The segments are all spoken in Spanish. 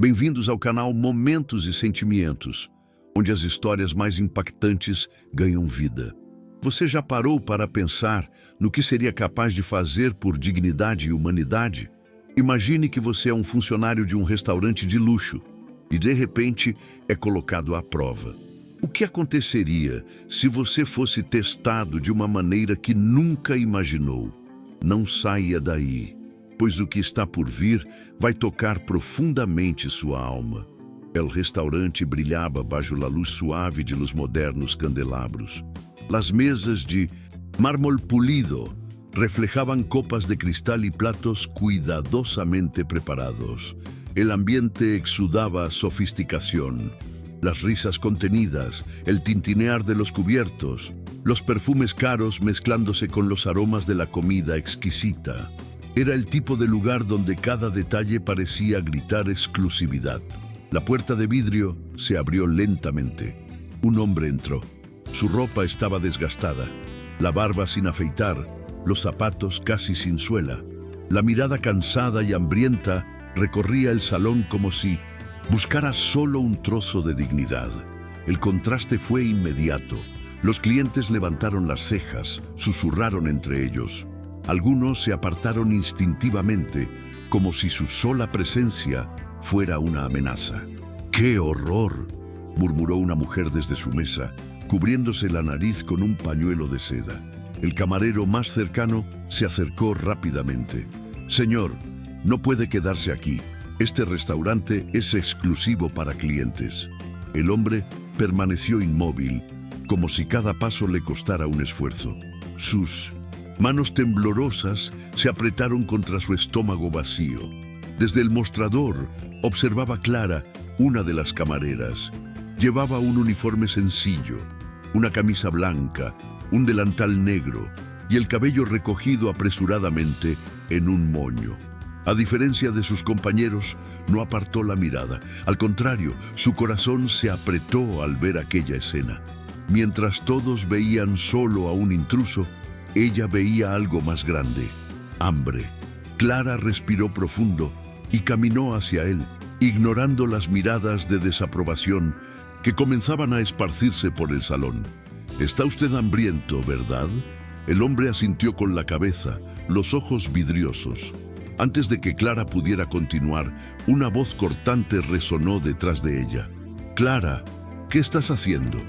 Bem-vindos ao canal Momentos e Sentimentos, onde as histórias mais impactantes ganham vida. Você já parou para pensar no que seria capaz de fazer por dignidade e humanidade? Imagine que você é um funcionário de um restaurante de luxo e, de repente, é colocado à prova. O que aconteceria se você fosse testado de uma maneira que nunca imaginou? Não saia daí, pois o que está por vir vai tocar profundamente sua alma. El restaurante brilhava bajo la luz suave de los modernos candelabros. Las mesas de mármol pulido reflejaban copas de cristal y platos cuidadosamente preparados. El ambiente exudaba sofisticación. Las risas contenidas, el tintinear de los cubiertos, los perfumes caros mezclándose con los aromas de la comida exquisita. Era el tipo de lugar donde cada detalle parecía gritar exclusividad. La puerta de vidrio se abrió lentamente. Un hombre entró. Su ropa estaba desgastada, la barba sin afeitar, los zapatos casi sin suela. La mirada cansada y hambrienta recorría el salón como si buscara solo un trozo de dignidad. El contraste fue inmediato. Los clientes levantaron las cejas, susurraron entre ellos. Algunos se apartaron instintivamente, como si su sola presencia fuera una amenaza. ¡Qué horror!, murmuró una mujer desde su mesa, cubriéndose la nariz con un pañuelo de seda. El camarero más cercano se acercó rápidamente. «Señor, no puede quedarse aquí. Este restaurante es exclusivo para clientes». El hombre permaneció inmóvil, como si cada paso le costara un esfuerzo. Sus manos temblorosas se apretaron contra su estómago vacío. Desde el mostrador observaba Clara, una de las camareras. Llevaba un uniforme sencillo, una camisa blanca, un delantal negro y el cabello recogido apresuradamente en un moño. A diferencia de sus compañeros, no apartó la mirada. Al contrario, su corazón se apretó al ver aquella escena. Mientras todos veían solo a un intruso, ella veía algo más grande: hambre. Clara respiró profundo y caminó hacia él, ignorando las miradas de desaprobación que comenzaban a esparcirse por el salón. «Está usted hambriento, ¿verdad?». El hombre asintió con la cabeza, los ojos vidriosos. Antes de que Clara pudiera continuar, una voz cortante resonó detrás de ella. «Clara, ¿qué estás haciendo?».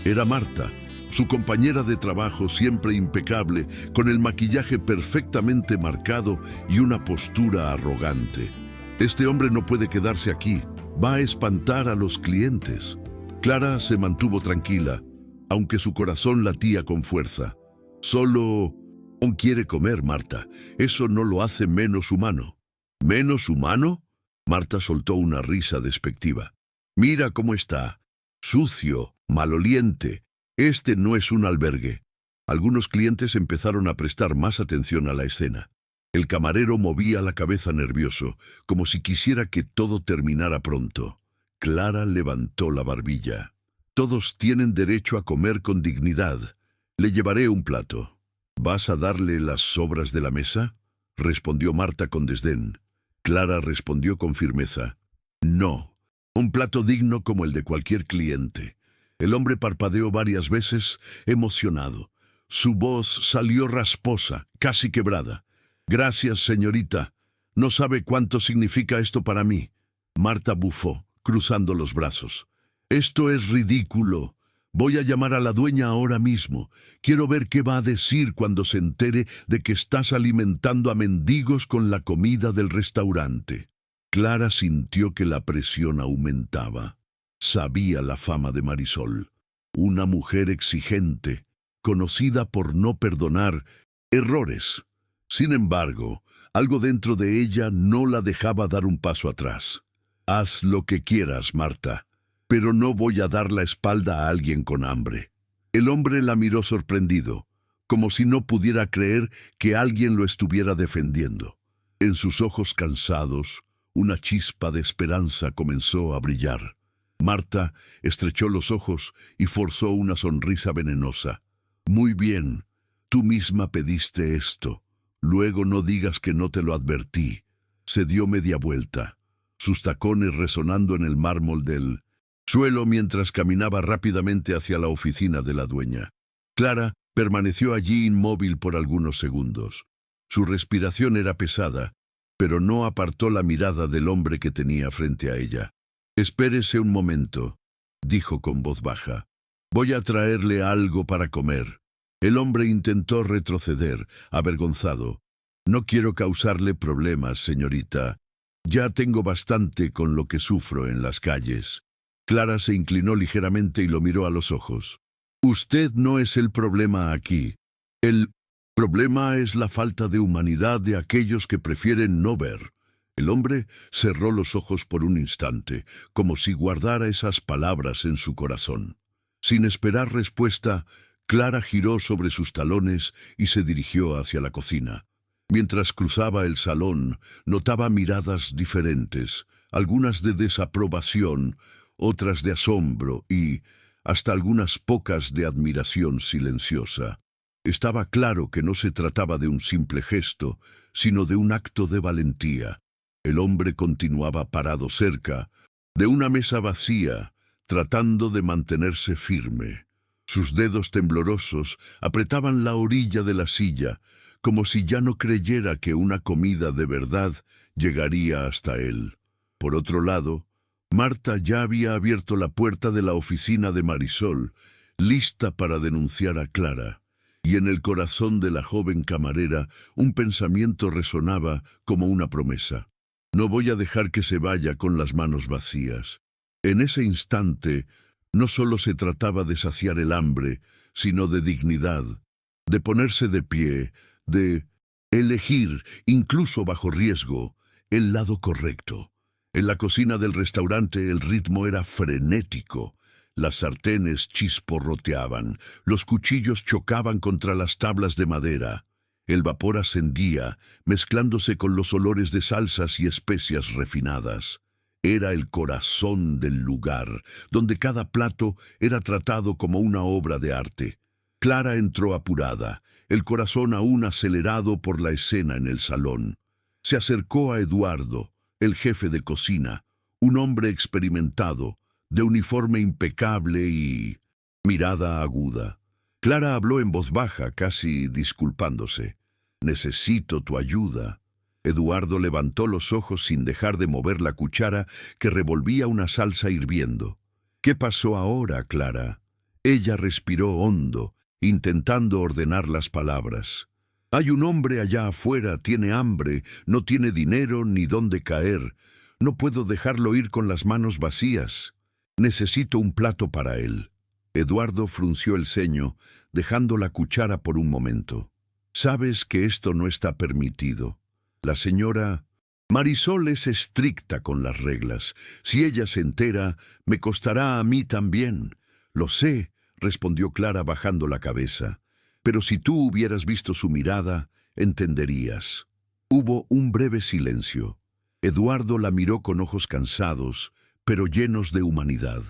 Era Marta, su compañera de trabajo, siempre impecable, con el maquillaje perfectamente marcado y una postura arrogante. «Este hombre no puede quedarse aquí. Va a espantar a los clientes». Clara se mantuvo tranquila, aunque su corazón latía con fuerza. «Solo no quiere comer, Marta. Eso no lo hace menos humano». «¿Menos humano?». Marta soltó una risa despectiva. «Mira cómo está. Sucio, maloliente. Este no es un albergue». Algunos clientes empezaron a prestar más atención a la escena. El camarero movía la cabeza nervioso, como si quisiera que todo terminara pronto. Clara levantó la barbilla. «Todos tienen derecho a comer con dignidad. Le llevaré un plato». «¿Vas a darle las sobras de la mesa?», respondió Marta con desdén. Clara respondió con firmeza. «No. Un plato digno como el de cualquier cliente». El hombre parpadeó varias veces, emocionado. Su voz salió rasposa, casi quebrada. «Gracias, señorita. No sabe cuánto significa esto para mí». Marta bufó, cruzando los brazos. «Esto es ridículo. Voy a llamar a la dueña ahora mismo. Quiero ver qué va a decir cuando se entere de que estás alimentando a mendigos con la comida del restaurante». Clara sintió que la presión aumentaba. Sabía la fama de Marisol. Una mujer exigente, conocida por no perdonar errores. Sin embargo, algo dentro de ella no la dejaba dar un paso atrás. «Haz lo que quieras, Marta, pero no voy a dar la espalda a alguien con hambre». El hombre la miró sorprendido, como si no pudiera creer que alguien lo estuviera defendiendo. En sus ojos cansados, una chispa de esperanza comenzó a brillar. Marta estrechó los ojos y forzó una sonrisa venenosa. «Muy bien, tú misma pediste esto. Luego no digas que no te lo advertí». Se dio media vuelta. sus tacones resonando en el mármol del suelo mientras caminaba rápidamente hacia la oficina de la dueña. Clara permaneció allí inmóvil por algunos segundos. Su respiración era pesada, pero no apartó la mirada del hombre que tenía frente a ella. «Espérese un momento», dijo con voz baja. «Voy a traerle algo para comer». El hombre intentó retroceder, avergonzado. «No quiero causarle problemas, señorita. Ya tengo bastante con lo que sufro en las calles». Clara se inclinó ligeramente y lo miró a los ojos. «Usted no es el problema aquí. El problema es la falta de humanidad de aquellos que prefieren no ver». El hombre cerró los ojos por un instante, como si guardara esas palabras en su corazón. Sin esperar respuesta, Clara giró sobre sus talones y se dirigió hacia la cocina. Mientras cruzaba el salón, notaba miradas diferentes, algunas de desaprobación, otras de asombro y hasta algunas pocas de admiración silenciosa. Estaba claro que no se trataba de un simple gesto, sino de un acto de valentía. El hombre continuaba parado cerca de una mesa vacía, tratando de mantenerse firme. Sus dedos temblorosos apretaban la orilla de la silla, como si ya no creyera que una comida de verdad llegaría hasta él. Por otro lado, Marta ya había abierto la puerta de la oficina de Marisol, lista para denunciar a Clara, y en el corazón de la joven camarera un pensamiento resonaba como una promesa. «No voy a dejar que se vaya con las manos vacías». En ese instante, no solo se trataba de saciar el hambre, sino de dignidad, de ponerse de pie, de elegir, incluso bajo riesgo, el lado correcto. En la cocina del restaurante el ritmo era frenético. Las sartenes chisporroteaban, los cuchillos chocaban contra las tablas de madera. El vapor ascendía, mezclándose con los olores de salsas y especias refinadas. Era el corazón del lugar, donde cada plato era tratado como una obra de arte. Clara entró apurada, el corazón aún acelerado por la escena en el salón. Se acercó a Eduardo, el jefe de cocina, un hombre experimentado, de uniforme impecable y mirada aguda. Clara habló en voz baja, casi disculpándose. «Necesito tu ayuda». Eduardo levantó los ojos sin dejar de mover la cuchara que revolvía una salsa hirviendo. «¿Qué pasó ahora, Clara?» Ella respiró hondo, intentando ordenar las palabras. «Hay un hombre allá afuera, tiene hambre, no tiene dinero ni dónde caer. No puedo dejarlo ir con las manos vacías. Necesito un plato para él». Eduardo frunció el ceño, dejando la cuchara por un momento. «Sabes que esto no está permitido. La señora Marisol es estricta con las reglas. Si ella se entera, me costará a mí también». «Lo sé», respondió Clara bajando la cabeza. «Pero si tú hubieras visto su mirada, entenderías». Hubo un breve silencio. Eduardo la miró con ojos cansados, pero llenos de humanidad.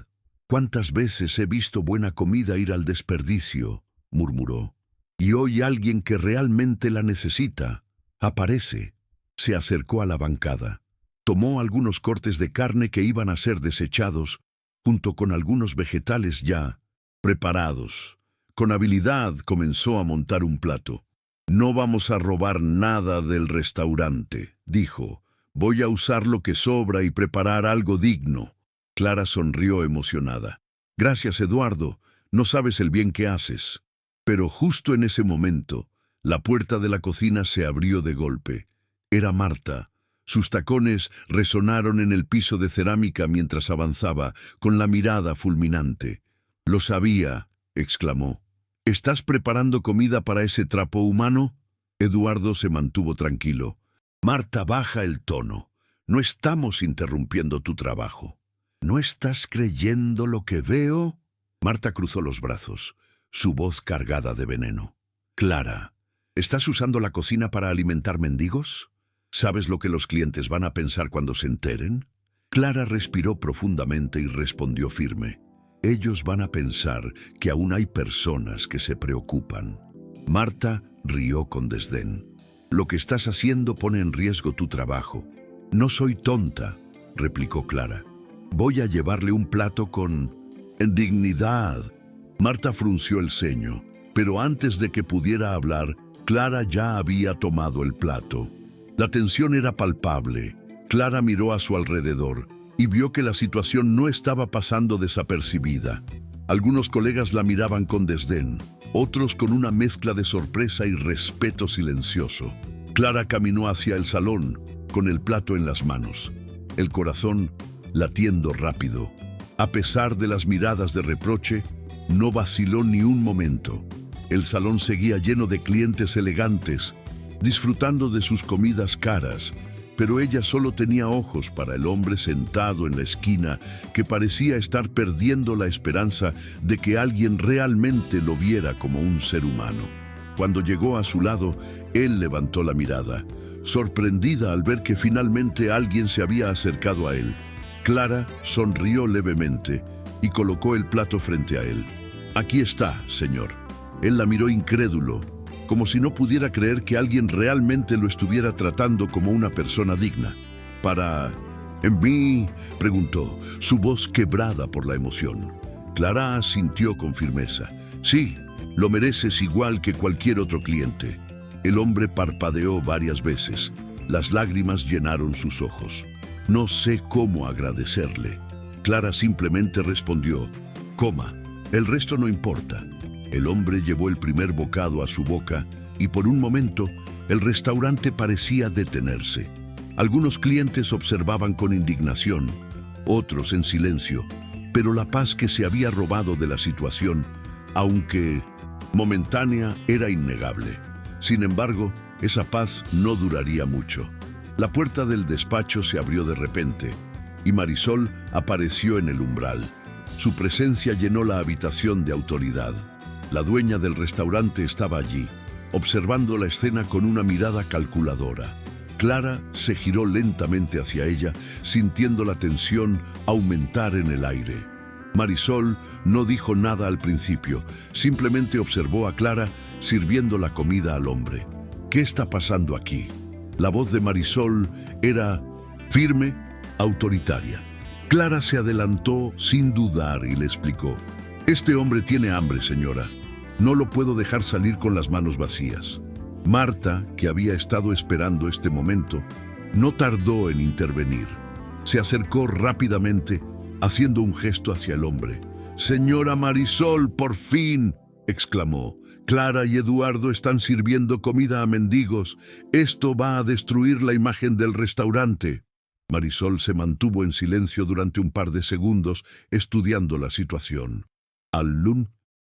«¿Cuántas veces he visto buena comida ir al desperdicio?», murmuró. «Y hoy alguien que realmente la necesita aparece». Se acercó a la bancada. Tomó algunos cortes de carne que iban a ser desechados, junto con algunos vegetales ya preparados. Con habilidad comenzó a montar un plato. «No vamos a robar nada del restaurante», dijo. «Voy a usar lo que sobra y preparar algo digno». Clara sonrió emocionada. «Gracias, Eduardo. No sabes el bien que haces». Pero justo en ese momento, la puerta de la cocina se abrió de golpe. Era Marta. Sus tacones resonaron en el piso de cerámica mientras avanzaba, con la mirada fulminante. «Lo sabía», exclamó. «¿Estás preparando comida para ese trapo humano?» Eduardo se mantuvo tranquilo. «Marta, baja el tono. No estamos interrumpiendo tu trabajo». «¿No estás creyendo lo que veo?» Marta cruzó los brazos, su voz cargada de veneno. «Clara, ¿estás usando la cocina para alimentar mendigos? ¿Sabes lo que los clientes van a pensar cuando se enteren?» Clara respiró profundamente y respondió firme. «Ellos van a pensar que aún hay personas que se preocupan». Marta rió con desdén. «Lo que estás haciendo pone en riesgo tu trabajo». «No soy tonta. replicó Clara. Voy a llevarle un plato con... En dignidad. Marta frunció el ceño, pero antes de que pudiera hablar, Clara ya había tomado el plato. La tensión era palpable. Clara miró a su alrededor y vio que la situación no estaba pasando desapercibida. Algunos colegas la miraban con desdén, otros con una mezcla de sorpresa y respeto silencioso. Clara caminó hacia el salón, con el plato en las manos, el corazón latiendo rápido. A pesar de las miradas de reproche, no vaciló ni un momento. El salón seguía lleno de clientes elegantes, disfrutando de sus comidas caras, pero ella solo tenía ojos para el hombre sentado en la esquina que parecía estar perdiendo la esperanza de que alguien realmente lo viera como un ser humano. Cuando llegó a su lado, él levantó la mirada, sorprendida al ver que finalmente alguien se había acercado a él. Clara sonrió levemente y colocó el plato frente a él. «Aquí está, señor». Él la miró incrédulo, como si no pudiera creer que alguien realmente lo estuviera tratando como una persona digna. ¿En mí?», preguntó, su voz quebrada por la emoción. Clara asintió con firmeza. «Sí, lo mereces igual que cualquier otro cliente». El hombre parpadeó varias veces. Las lágrimas llenaron sus ojos. «No sé cómo agradecerle». Clara simplemente respondió, «Coma, el resto no importa». El hombre llevó el primer bocado a su boca y por un momento el restaurante parecía detenerse. Algunos clientes observaban con indignación, otros en silencio, pero la paz que se había robado de la situación, aunque momentánea, era innegable. Sin embargo, esa paz no duraría mucho. La puerta del despacho se abrió de repente y Marisol apareció en el umbral. Su presencia llenó la habitación de autoridad. La dueña del restaurante estaba allí, observando la escena con una mirada calculadora. Clara se giró lentamente hacia ella, sintiendo la tensión aumentar en el aire. Marisol no dijo nada al principio, simplemente observó a Clara sirviendo la comida al hombre. «¿Qué está pasando aquí?». La voz de Marisol era firme, autoritaria. Clara se adelantó sin dudar y le explicó: «Este hombre tiene hambre, señora. No lo puedo dejar salir con las manos vacías». Marta, que había estado esperando este momento, no tardó en intervenir. Se acercó rápidamente, haciendo un gesto hacia el hombre. «Señora Marisol, por fin», exclamó. «Clara y Eduardo están sirviendo comida a mendigos. Esto va a destruir la imagen del restaurante». Marisol se mantuvo en silencio durante un par de segundos, estudiando la situación.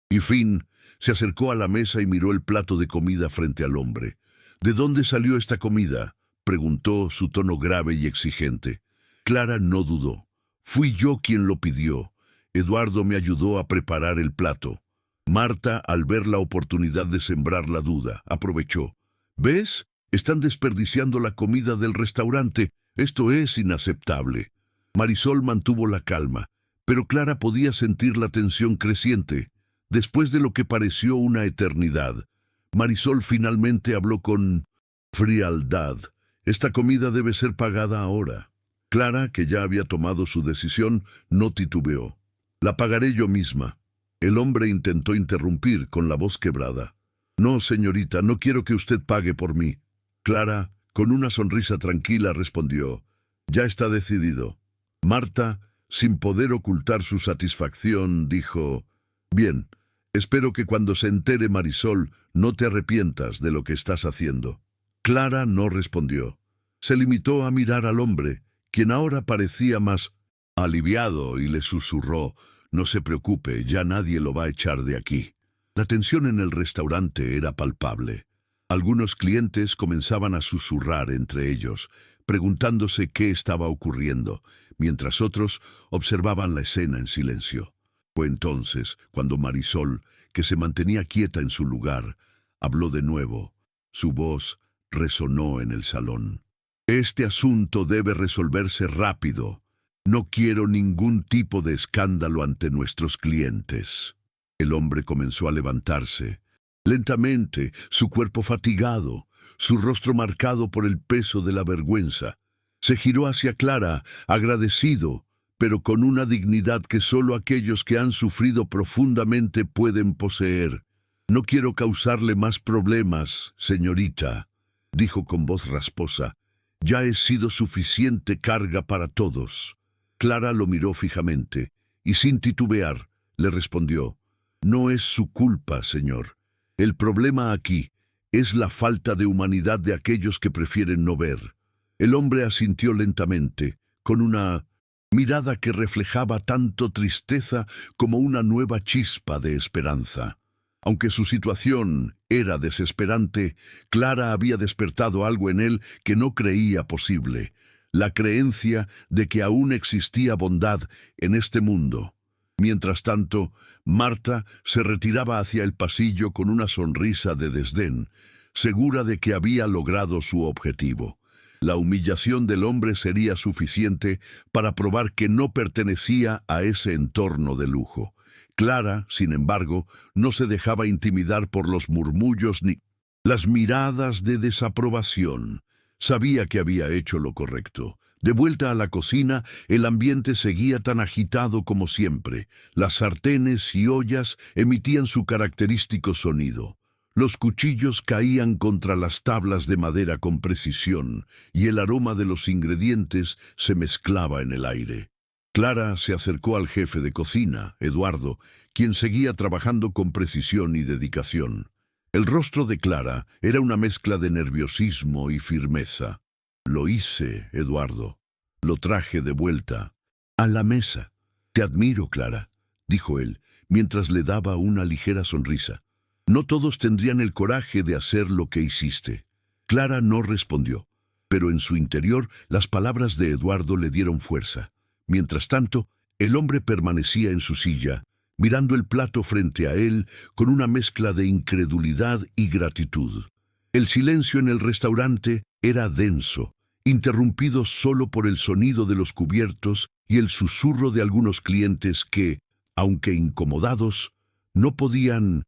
Y fin se acercó a la mesa y miró el plato de comida frente al hombre. «¿De dónde salió esta comida?», preguntó, su tono grave y exigente. Clara no dudó. «Fui yo quien lo pidió. Eduardo me ayudó a preparar el plato». Marta, al ver la oportunidad de sembrar la duda, aprovechó. «¿Ves? Están desperdiciando la comida del restaurante. Esto es inaceptable». Marisol mantuvo la calma, pero Clara podía sentir la tensión creciente. Después de lo que pareció una eternidad, Marisol finalmente habló con frialdad. «Esta comida debe ser pagada ahora». Clara, que ya había tomado su decisión, no titubeó. «La pagaré yo misma». El hombre intentó interrumpir con la voz quebrada. «No, señorita, no quiero que usted pague por mí». Clara, con una sonrisa tranquila, respondió: «Ya está decidido». Marta, sin poder ocultar su satisfacción, dijo: «Bien, espero que cuando se entere Marisol no te arrepientas de lo que estás haciendo». Clara no respondió. Se limitó a mirar al hombre, quien ahora parecía más aliviado, y le susurró: «No se preocupe, ya nadie lo va a echar de aquí». La tensión en el restaurante era palpable. Algunos clientes comenzaban a susurrar entre ellos, preguntándose qué estaba ocurriendo, mientras otros observaban la escena en silencio. Fue entonces cuando Marisol, que se mantenía quieta en su lugar, habló de nuevo. Su voz resonó en el salón. «Este asunto debe resolverse rápido. No quiero ningún tipo de escándalo ante nuestros clientes». El hombre comenzó a levantarse. Lentamente, su cuerpo fatigado, su rostro marcado por el peso de la vergüenza. Se giró hacia Clara, agradecido, pero con una dignidad que solo aquellos que han sufrido profundamente pueden poseer. «No quiero causarle más problemas, señorita», dijo con voz rasposa. «Ya he sido suficiente carga para todos». Clara lo miró fijamente, y sin titubear, le respondió: «No es su culpa, señor. El problema aquí es la falta de humanidad de aquellos que prefieren no ver». El hombre asintió lentamente, con una mirada que reflejaba tanto tristeza como una nueva chispa de esperanza. Aunque su situación era desesperante, Clara había despertado algo en él que no creía posible: la creencia de que aún existía bondad en este mundo. Mientras tanto, Marta se retiraba hacia el pasillo con una sonrisa de desdén, segura de que había logrado su objetivo. La humillación del hombre sería suficiente para probar que no pertenecía a ese entorno de lujo. Clara, sin embargo, no se dejaba intimidar por los murmullos ni las miradas de desaprobación. Sabía que había hecho lo correcto. De vuelta a la cocina, el ambiente seguía tan agitado como siempre. Las sartenes y ollas emitían su característico sonido. Los cuchillos caían contra las tablas de madera con precisión, y el aroma de los ingredientes se mezclaba en el aire. Clara se acercó al jefe de cocina, Eduardo, quien seguía trabajando con precisión y dedicación. El rostro de Clara era una mezcla de nerviosismo y firmeza. «Lo hice, Eduardo. Lo traje de vuelta a la mesa». «Te admiro, Clara», dijo él, mientras le daba una ligera sonrisa. «No todos tendrían el coraje de hacer lo que hiciste». Clara no respondió, pero en su interior las palabras de Eduardo le dieron fuerza. Mientras tanto, el hombre permanecía en su silla, mirando el plato frente a él con una mezcla de incredulidad y gratitud. El silencio en el restaurante era denso, interrumpido solo por el sonido de los cubiertos y el susurro de algunos clientes que, aunque incomodados, no podían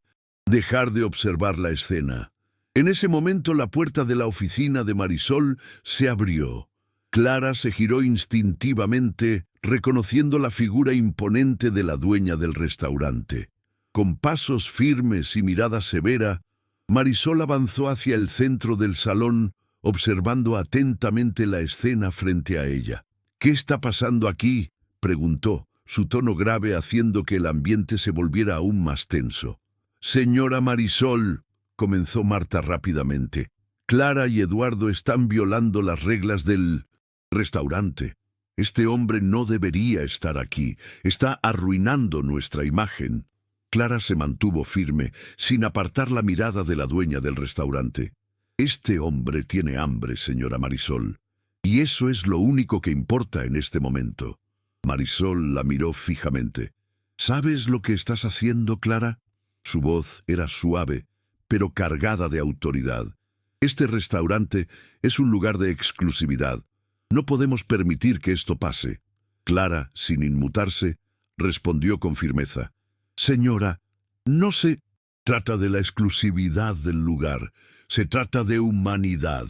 dejar de observar la escena. En ese momento la puerta de la oficina de Marisol se abrió. Clara se giró instintivamente, reconociendo la figura imponente de la dueña del restaurante. Con pasos firmes y mirada severa, Marisol avanzó hacia el centro del salón, observando atentamente la escena frente a ella. «¿Qué está pasando aquí?», preguntó, su tono grave haciendo que el ambiente se volviera aún más tenso. «Señora Marisol», comenzó Marta rápidamente, «Clara y Eduardo están violando las reglas del restaurante. Este hombre no debería estar aquí. Está arruinando nuestra imagen». Clara se mantuvo firme, sin apartar la mirada de la dueña del restaurante. «Este hombre tiene hambre, señora Marisol, y eso es lo único que importa en este momento». Marisol la miró fijamente. «¿Sabes lo que estás haciendo, Clara?». Su voz era suave, pero cargada de autoridad. «Este restaurante es un lugar de exclusividad. No podemos permitir que esto pase». Clara, sin inmutarse, respondió con firmeza: «Señora, no se trata de la exclusividad del lugar, se trata de humanidad».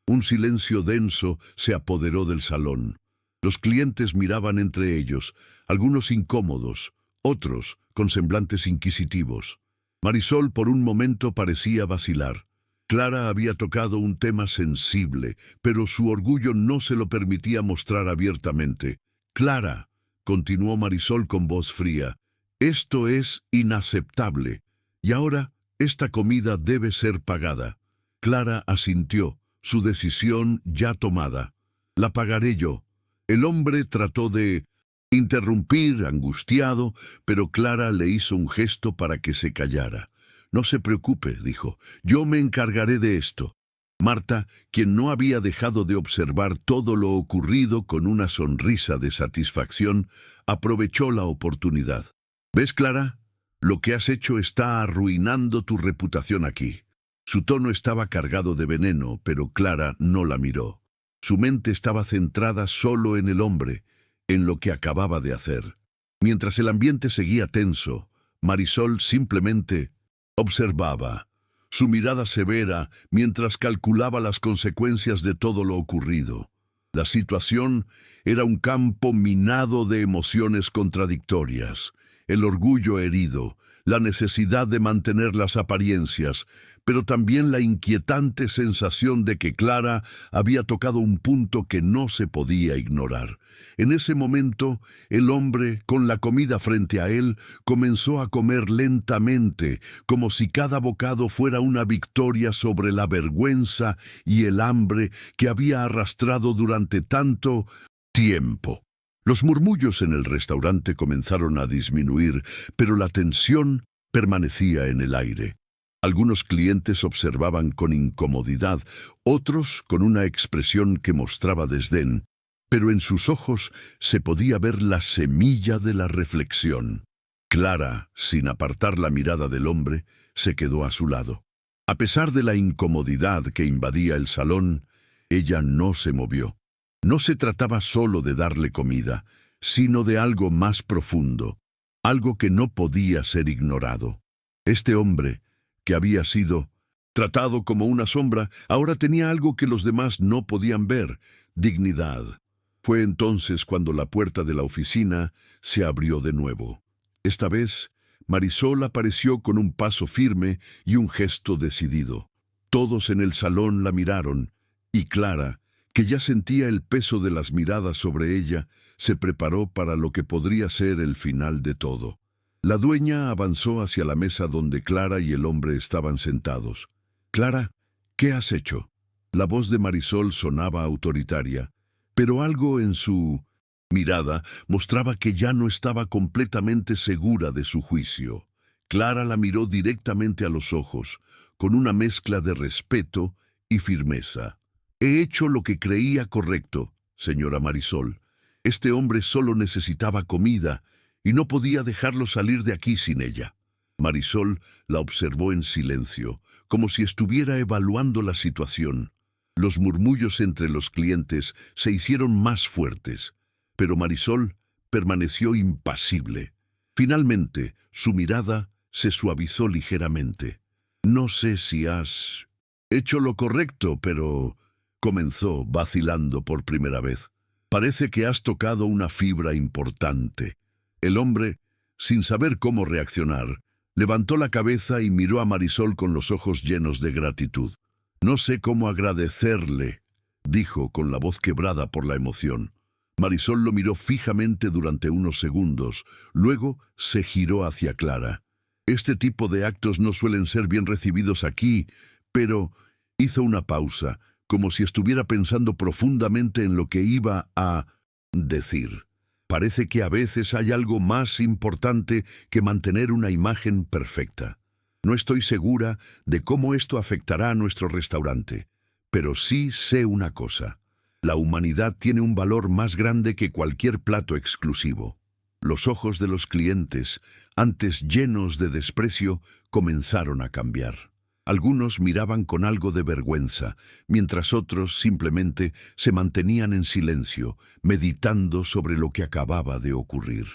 Un silencio denso se apoderó del salón. Los clientes miraban entre ellos, algunos incómodos, otros con semblantes inquisitivos. Marisol por un momento parecía vacilar. Clara había tocado un tema sensible, pero su orgullo no se lo permitía mostrar abiertamente. «Clara», continuó Marisol con voz fría, «esto es inaceptable, y ahora esta comida debe ser pagada». Clara asintió, su decisión ya tomada. «La pagaré yo». El hombre trató de interrumpir, angustiado, pero Clara le hizo un gesto para que se callara. «No se preocupe», dijo, «yo me encargaré de esto». Marta, quien no había dejado de observar todo lo ocurrido con una sonrisa de satisfacción, aprovechó la oportunidad. «¿Ves, Clara? Lo que has hecho está arruinando tu reputación aquí». Su tono estaba cargado de veneno, pero Clara no la miró. Su mente estaba centrada solo en el hombre, en lo que acababa de hacer. Mientras el ambiente seguía tenso, Marisol simplemente observaba, su mirada severa mientras calculaba las consecuencias de todo lo ocurrido. La situación era un campo minado de emociones contradictorias, el orgullo herido, la necesidad de mantener las apariencias, pero también la inquietante sensación de que Clara había tocado un punto que no se podía ignorar. En ese momento, el hombre, con la comida frente a él, comenzó a comer lentamente, como si cada bocado fuera una victoria sobre la vergüenza y el hambre que había arrastrado durante tanto tiempo. Los murmullos en el restaurante comenzaron a disminuir, pero la tensión permanecía en el aire. Algunos clientes observaban con incomodidad, otros con una expresión que mostraba desdén, pero en sus ojos se podía ver la semilla de la reflexión. Clara, sin apartar la mirada del hombre, se quedó a su lado. A pesar de la incomodidad que invadía el salón, ella no se movió. No se trataba solo de darle comida, sino de algo más profundo, algo que no podía ser ignorado. Este hombre, que había sido tratado como una sombra, ahora tenía algo que los demás no podían ver: dignidad. Fue entonces cuando la puerta de la oficina se abrió de nuevo. Esta vez, Marisol apareció con un paso firme y un gesto decidido. Todos en el salón la miraron, y Clara, que ya sentía el peso de las miradas sobre ella, se preparó para lo que podría ser el final de todo. La dueña avanzó hacia la mesa donde Clara y el hombre estaban sentados. «Clara, ¿qué has hecho?». La voz de Marisol sonaba autoritaria, pero algo en su mirada mostraba que ya no estaba completamente segura de su juicio. Clara la miró directamente a los ojos, con una mezcla de respeto y firmeza. «He hecho lo que creía correcto, señora Marisol. Este hombre solo necesitaba comida y no podía dejarlo salir de aquí sin ella». Marisol la observó en silencio, como si estuviera evaluando la situación. Los murmullos entre los clientes se hicieron más fuertes, pero Marisol permaneció impasible. Finalmente, su mirada se suavizó ligeramente. «No sé si has hecho lo correcto, pero…», comenzó, vacilando por primera vez. «Parece que has tocado una fibra importante». El hombre, sin saber cómo reaccionar, levantó la cabeza y miró a Marisol con los ojos llenos de gratitud. «No sé cómo agradecerle», dijo con la voz quebrada por la emoción. Marisol lo miró fijamente durante unos segundos, luego se giró hacia Clara. «Este tipo de actos no suelen ser bien recibidos aquí, pero…». Hizo una pausa, como si estuviera pensando profundamente en lo que iba a decir. «Parece que a veces hay algo más importante que mantener una imagen perfecta. No estoy segura de cómo esto afectará a nuestro restaurante, pero sí sé una cosa: la humanidad tiene un valor más grande que cualquier plato exclusivo». Los ojos de los clientes, antes llenos de desprecio, comenzaron a cambiar. Algunos miraban con algo de vergüenza, mientras otros simplemente se mantenían en silencio, meditando sobre lo que acababa de ocurrir.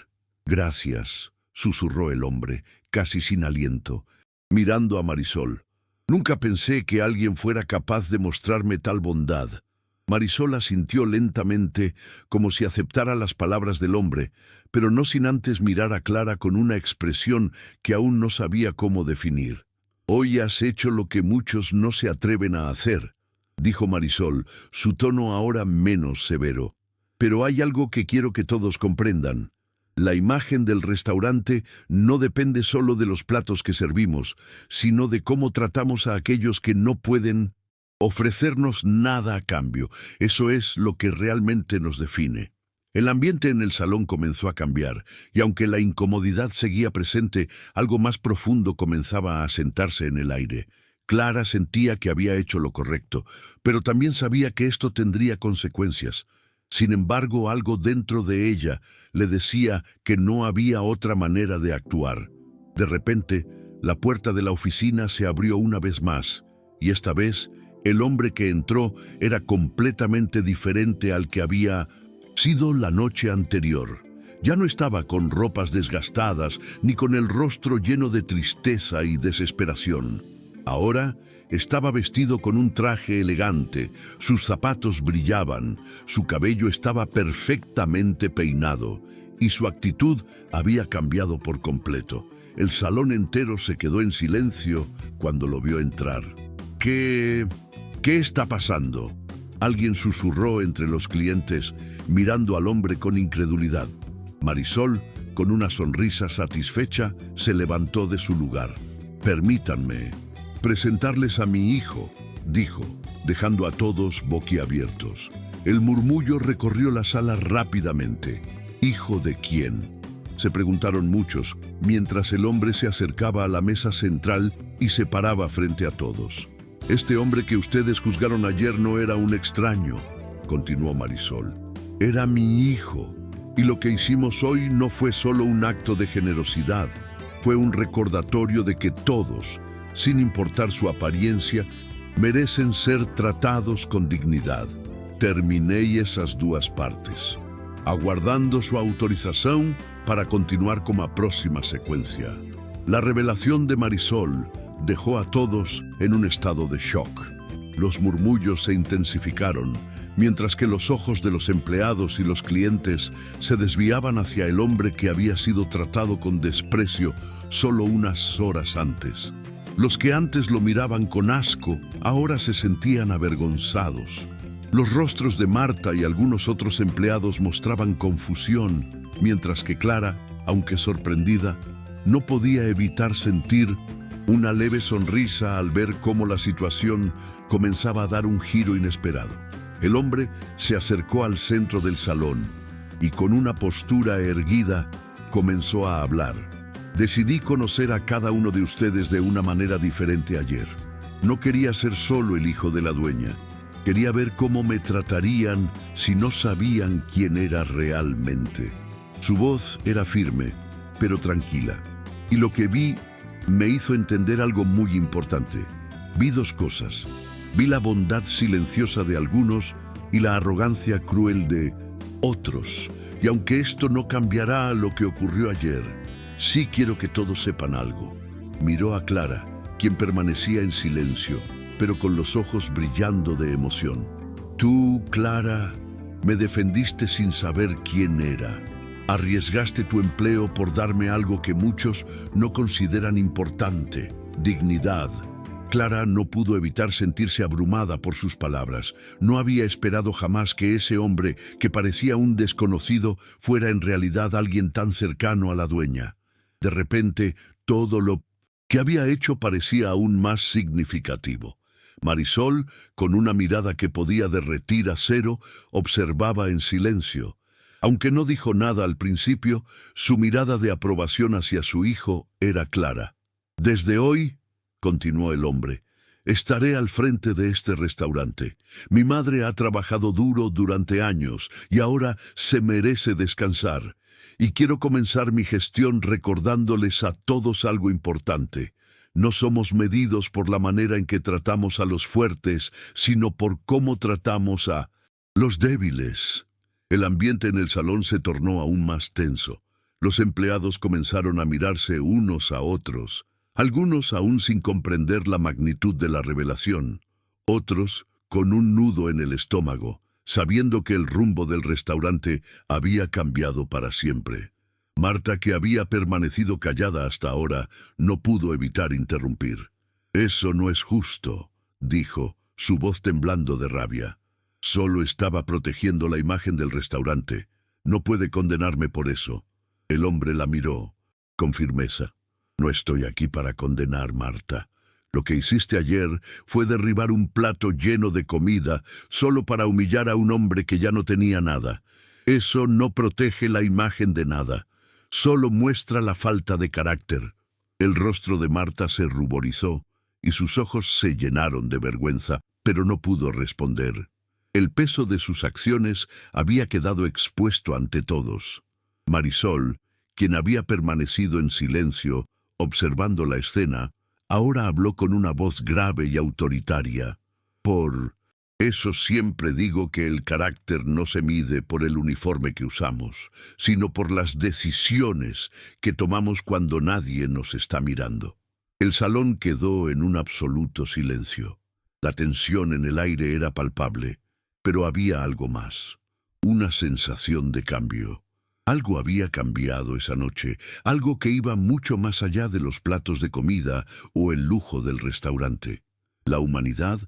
«Gracias», susurró el hombre, casi sin aliento, mirando a Marisol. «Nunca pensé que alguien fuera capaz de mostrarme tal bondad». Marisol asintió lentamente, como si aceptara las palabras del hombre, pero no sin antes mirar a Clara con una expresión que aún no sabía cómo definir. «Hoy has hecho lo que muchos no se atreven a hacer», dijo Marisol, su tono ahora menos severo. «Pero hay algo que quiero que todos comprendan. La imagen del restaurante no depende solo de los platos que servimos, sino de cómo tratamos a aquellos que no pueden ofrecernos nada a cambio. Eso es lo que realmente nos define». El ambiente en el salón comenzó a cambiar, y aunque la incomodidad seguía presente, algo más profundo comenzaba a asentarse en el aire. Clara sentía que había hecho lo correcto, pero también sabía que esto tendría consecuencias. Sin embargo, algo dentro de ella le decía que no había otra manera de actuar. De repente, la puerta de la oficina se abrió una vez más, y esta vez el hombre que entró era completamente diferente al que había sido la noche anterior. Ya no estaba con ropas desgastadas ni con el rostro lleno de tristeza y desesperación. Ahora estaba vestido con un traje elegante, sus zapatos brillaban, su cabello estaba perfectamente peinado y su actitud había cambiado por completo. El salón entero se quedó en silencio cuando lo vio entrar. ¿Qué está pasando?, alguien susurró entre los clientes, mirando al hombre con incredulidad. Marisol, con una sonrisa satisfecha, se levantó de su lugar. «Permítanme presentarles a mi hijo», dijo, dejando a todos boquiabiertos. El murmullo recorrió la sala rápidamente. «¿Hijo de quién?», se preguntaron muchos, mientras el hombre se acercaba a la mesa central y se paraba frente a todos. «Este hombre que ustedes juzgaron ayer no era un extraño», continuó Marisol. «Era mi hijo. Y lo que hicimos hoy no fue solo un acto de generosidad, fue un recordatorio de que todos, sin importar su apariencia, merecen ser tratados con dignidad. Terminei esas duas partes, aguardando su autorización para continuar con la próxima secuencia». La revelación de Marisol dejó a todos en un estado de shock. Los murmullos se intensificaron, mientras que los ojos de los empleados y los clientes se desviaban hacia el hombre que había sido tratado con desprecio solo unas horas antes. Los que antes lo miraban con asco, ahora se sentían avergonzados. Los rostros de Marta y algunos otros empleados mostraban confusión, mientras que Clara, aunque sorprendida, no podía evitar sentir una leve sonrisa al ver cómo la situación comenzaba a dar un giro inesperado. El hombre se acercó al centro del salón y con una postura erguida comenzó a hablar. «Decidí conocer a cada uno de ustedes de una manera diferente ayer. No quería ser solo el hijo de la dueña. Quería ver cómo me tratarían si no sabían quién era realmente». Su voz era firme, pero tranquila. Y lo que vi me hizo entender algo muy importante. Vi dos cosas. Vi la bondad silenciosa de algunos y la arrogancia cruel de otros. Y aunque esto no cambiará lo que ocurrió ayer, sí quiero que todos sepan algo. Miró a Clara, quien permanecía en silencio, pero con los ojos brillando de emoción. «Tú, Clara, me defendiste sin saber quién era. Arriesgaste tu empleo por darme algo que muchos no consideran importante: dignidad». Clara no pudo evitar sentirse abrumada por sus palabras. No había esperado jamás que ese hombre, que parecía un desconocido, fuera en realidad alguien tan cercano a la dueña. De repente, todo lo que había hecho parecía aún más significativo. Marisol, con una mirada que podía derretir acero, observaba en silencio. Aunque no dijo nada al principio, su mirada de aprobación hacia su hijo era clara. «Desde hoy», continuó el hombre, «estaré al frente de este restaurante. Mi madre ha trabajado duro durante años y ahora se merece descansar. Y quiero comenzar mi gestión recordándoles a todos algo importante. No somos medidos por la manera en que tratamos a los fuertes, sino por cómo tratamos a los débiles». El ambiente en el salón se tornó aún más tenso. Los empleados comenzaron a mirarse unos a otros, algunos aún sin comprender la magnitud de la revelación, otros con un nudo en el estómago, sabiendo que el rumbo del restaurante había cambiado para siempre. Marta, que había permanecido callada hasta ahora, no pudo evitar interrumpir. «Eso no es justo», dijo, su voz temblando de rabia. «Solo estaba protegiendo la imagen del restaurante. No puede condenarme por eso». El hombre la miró con firmeza. «No estoy aquí para condenar, Marta. Lo que hiciste ayer fue derribar un plato lleno de comida solo para humillar a un hombre que ya no tenía nada. Eso no protege la imagen de nada. Solo muestra la falta de carácter». El rostro de Marta se ruborizó y sus ojos se llenaron de vergüenza, pero no pudo responder. El peso de sus acciones había quedado expuesto ante todos. Marisol, quien había permanecido en silencio, observando la escena, ahora habló con una voz grave y autoritaria. «Por eso siempre digo que el carácter no se mide por el uniforme que usamos, sino por las decisiones que tomamos cuando nadie nos está mirando». El salón quedó en un absoluto silencio. La tensión en el aire era palpable, pero había algo más. Una sensación de cambio. Algo había cambiado esa noche, algo que iba mucho más allá de los platos de comida o el lujo del restaurante. La humanidad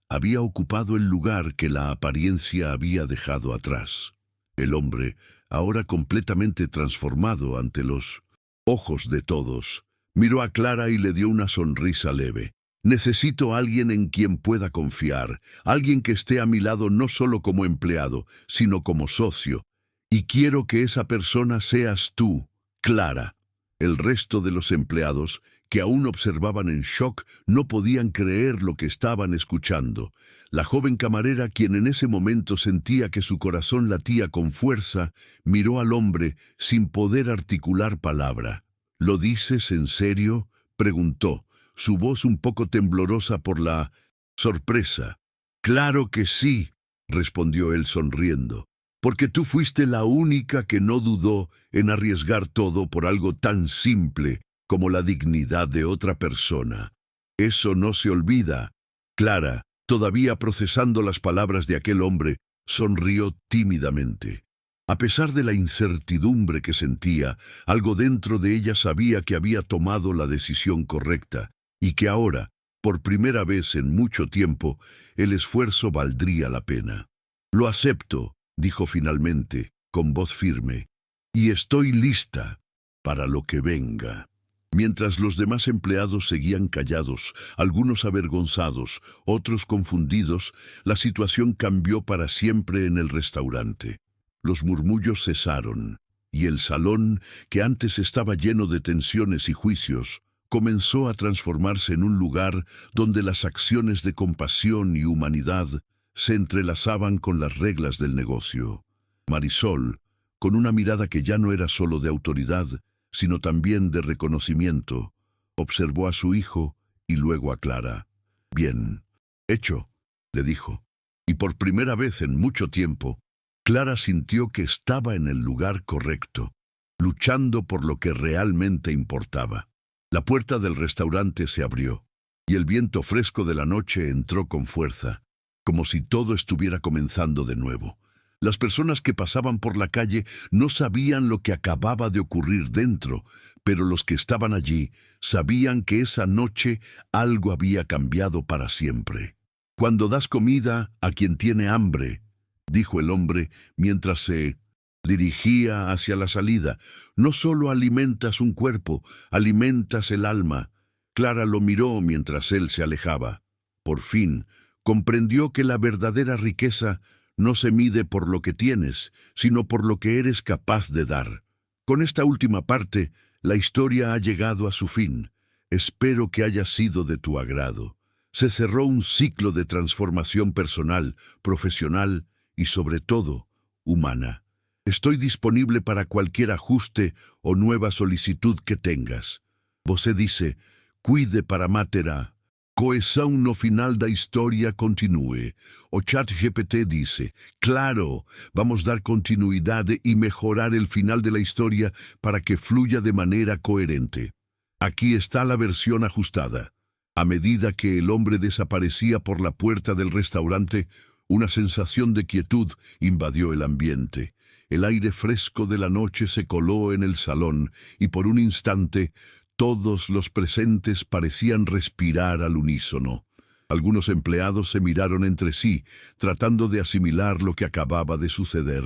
había ocupado el lugar que la apariencia había dejado atrás. El hombre, ahora completamente transformado ante los ojos de todos, miró a Clara y le dio una sonrisa leve. Necesito a alguien en quien pueda confiar, alguien que esté a mi lado no solo como empleado, sino como socio. Y quiero que esa persona seas tú, Clara. El resto de los empleados, que aún observaban en shock, no podían creer lo que estaban escuchando. La joven camarera, quien en ese momento sentía que su corazón latía con fuerza, miró al hombre sin poder articular palabra. ¿Lo dices en serio?, preguntó, su voz un poco temblorosa por la sorpresa. «Claro que sí», respondió él sonriendo, «porque tú fuiste la única que no dudó en arriesgar todo por algo tan simple como la dignidad de otra persona. Eso no se olvida». Clara, todavía procesando las palabras de aquel hombre, sonrió tímidamente. A pesar de la incertidumbre que sentía, algo dentro de ella sabía que había tomado la decisión correcta y que ahora, por primera vez en mucho tiempo, el esfuerzo valdría la pena. «Lo acepto», dijo finalmente, con voz firme, «y estoy lista para lo que venga». Mientras los demás empleados seguían callados, algunos avergonzados, otros confundidos, la situación cambió para siempre en el restaurante. Los murmullos cesaron, y el salón, que antes estaba lleno de tensiones y juicios, comenzó a transformarse en un lugar donde las acciones de compasión y humanidad se entrelazaban con las reglas del negocio. Marisol, con una mirada que ya no era solo de autoridad, sino también de reconocimiento, observó a su hijo y luego a Clara. «Bien, hecho», le dijo, y por primera vez en mucho tiempo, Clara sintió que estaba en el lugar correcto, luchando por lo que realmente importaba. La puerta del restaurante se abrió, y el viento fresco de la noche entró con fuerza, como si todo estuviera comenzando de nuevo. Las personas que pasaban por la calle no sabían lo que acababa de ocurrir dentro, pero los que estaban allí sabían que esa noche algo había cambiado para siempre. «Cuando das comida a quien tiene hambre», dijo el hombre mientras se dirigía hacia la salida, «no solo alimentas un cuerpo, alimentas el alma». Clara lo miró mientras él se alejaba. Por fin, comprendió que la verdadera riqueza no se mide por lo que tienes, sino por lo que eres capaz de dar. Con esta última parte, la historia ha llegado a su fin. Espero que haya sido de tu agrado. Se cerró un ciclo de transformación personal, profesional y, sobre todo, humana. Estoy disponible para cualquier ajuste o nueva solicitud que tengas. Você dice, cuide para matera. Coesão no final da historia continúe. O ChatGPT dice, claro, vamos a dar continuidad y mejorar el final de la historia para que fluya de manera coherente. Aquí está la versión ajustada. A medida que el hombre desaparecía por la puerta del restaurante, una sensación de quietud invadió el ambiente. El aire fresco de la noche se coló en el salón y por un instante todos los presentes parecían respirar al unísono. Algunos empleados se miraron entre sí, tratando de asimilar lo que acababa de suceder.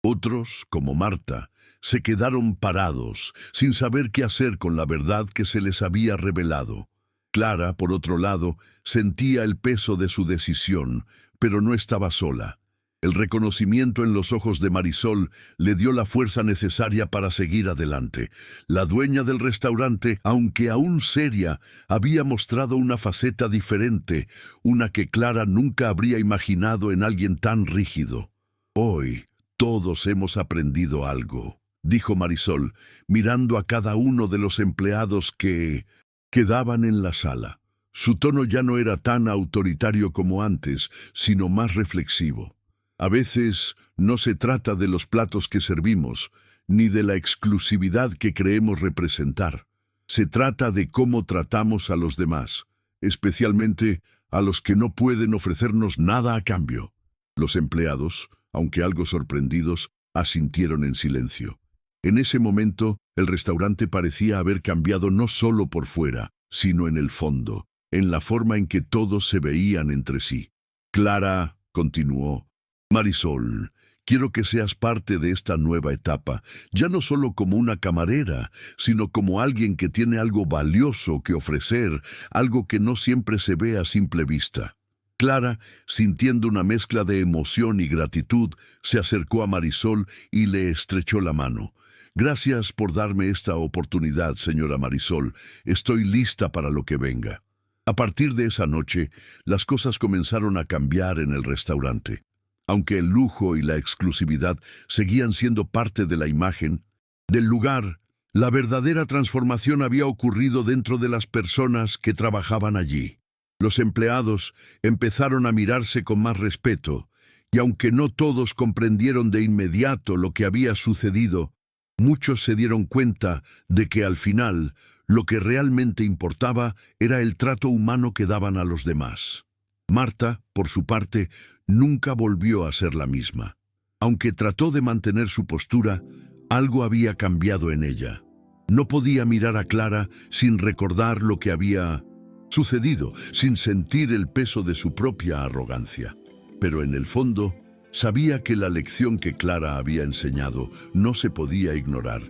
Otros, como Marta, se quedaron parados, sin saber qué hacer con la verdad que se les había revelado. Clara, por otro lado, sentía el peso de su decisión, pero no estaba sola. El reconocimiento en los ojos de Marisol le dio la fuerza necesaria para seguir adelante. La dueña del restaurante, aunque aún seria, había mostrado una faceta diferente, una que Clara nunca habría imaginado en alguien tan rígido. «Hoy todos hemos aprendido algo», dijo Marisol, mirando a cada uno de los empleados que quedaban en la sala. Su tono ya no era tan autoritario como antes, sino más reflexivo. A veces no se trata de los platos que servimos, ni de la exclusividad que creemos representar. Se trata de cómo tratamos a los demás, especialmente a los que no pueden ofrecernos nada a cambio. Los empleados, aunque algo sorprendidos, asintieron en silencio. En ese momento, el restaurante parecía haber cambiado no solo por fuera, sino en el fondo, en la forma en que todos se veían entre sí. Clara, continuó, Marisol, quiero que seas parte de esta nueva etapa, ya no solo como una camarera, sino como alguien que tiene algo valioso que ofrecer, algo que no siempre se ve a simple vista. Clara, sintiendo una mezcla de emoción y gratitud, se acercó a Marisol y le estrechó la mano. Gracias por darme esta oportunidad, señora Marisol. Estoy lista para lo que venga. A partir de esa noche, las cosas comenzaron a cambiar en el restaurante. Aunque el lujo y la exclusividad seguían siendo parte de la imagen del lugar, la verdadera transformación había ocurrido dentro de las personas que trabajaban allí. Los empleados empezaron a mirarse con más respeto, y aunque no todos comprendieron de inmediato lo que había sucedido, muchos se dieron cuenta de que al final lo que realmente importaba era el trato humano que daban a los demás. Marta, por su parte, nunca volvió a ser la misma. Aunque trató de mantener su postura, algo había cambiado en ella. No podía mirar a Clara sin recordar lo que había sucedido, sin sentir el peso de su propia arrogancia. Pero en el fondo, sabía que la lección que Clara había enseñado no se podía ignorar.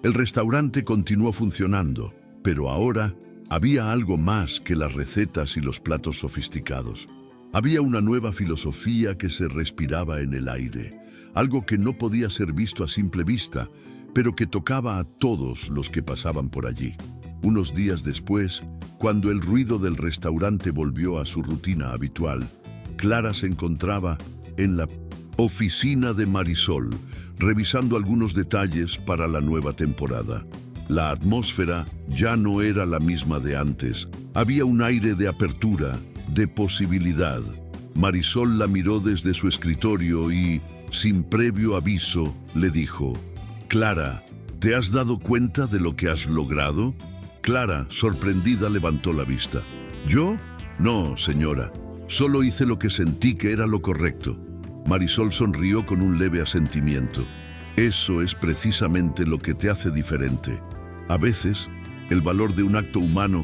El restaurante continuó funcionando, pero ahora había algo más que las recetas y los platos sofisticados. Había una nueva filosofía que se respiraba en el aire, algo que no podía ser visto a simple vista, pero que tocaba a todos los que pasaban por allí. Unos días después, cuando el ruido del restaurante volvió a su rutina habitual, Clara se encontraba en la oficina de Marisol, revisando algunos detalles para la nueva temporada. La atmósfera ya no era la misma de antes. Había un aire de apertura, de posibilidad. Marisol la miró desde su escritorio y, sin previo aviso, le dijo, «Clara, ¿te has dado cuenta de lo que has logrado?» Clara, sorprendida, levantó la vista. «¿Yo? No, señora. Solo hice lo que sentí que era lo correcto». Marisol sonrió con un leve asentimiento. «Eso es precisamente lo que te hace diferente. A veces, el valor de un acto humano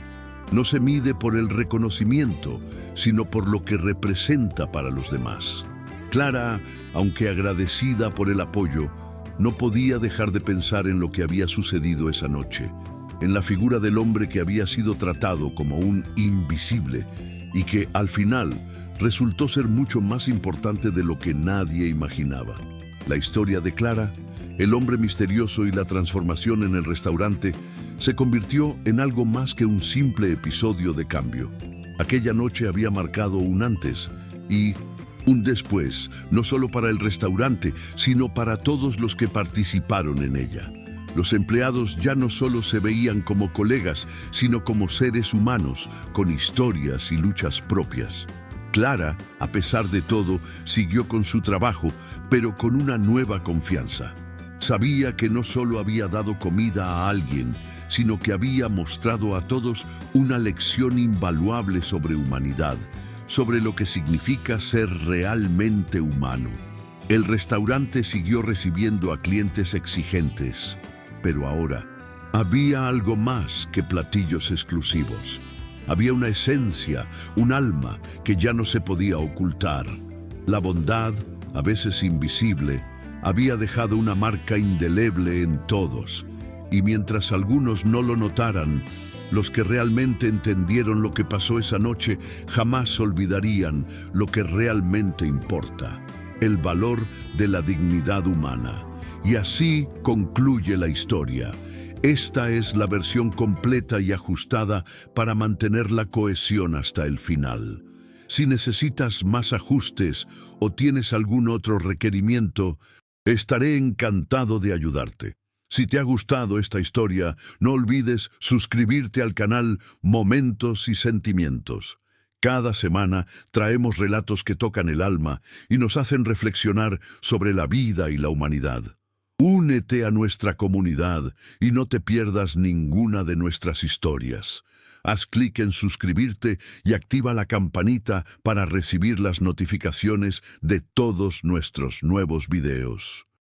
no se mide por el reconocimiento, sino por lo que representa para los demás». Clara, aunque agradecida por el apoyo, no podía dejar de pensar en lo que había sucedido esa noche, en la figura del hombre que había sido tratado como un invisible y que, al final, resultó ser mucho más importante de lo que nadie imaginaba. La historia de Clara, el hombre misterioso y la transformación en el restaurante se convirtió en algo más que un simple episodio de cambio. Aquella noche había marcado un antes y un después, no solo para el restaurante, sino para todos los que participaron en ella. Los empleados ya no solo se veían como colegas, sino como seres humanos, con historias y luchas propias. Clara, a pesar de todo, siguió con su trabajo, pero con una nueva confianza. Sabía que no solo había dado comida a alguien, sino que había mostrado a todos una lección invaluable sobre humanidad, sobre lo que significa ser realmente humano. El restaurante siguió recibiendo a clientes exigentes, pero ahora había algo más que platillos exclusivos. Había una esencia, un alma que ya no se podía ocultar. La bondad, a veces invisible, había dejado una marca indeleble en todos. Y mientras algunos no lo notaran, los que realmente entendieron lo que pasó esa noche jamás olvidarían lo que realmente importa, el valor de la dignidad humana. Y así concluye la historia. Esta es la versión completa y ajustada para mantener la cohesión hasta el final. Si necesitas más ajustes o tienes algún otro requerimiento, estaré encantado de ayudarte. Si te ha gustado esta historia, no olvides suscribirte al canal Momentos y Sentimientos. Cada semana traemos relatos que tocan el alma y nos hacen reflexionar sobre la vida y la humanidad. Únete a nuestra comunidad y no te pierdas ninguna de nuestras historias. Haz clic en suscribirte y activa la campanita para recibir las notificaciones de todos nuestros nuevos videos.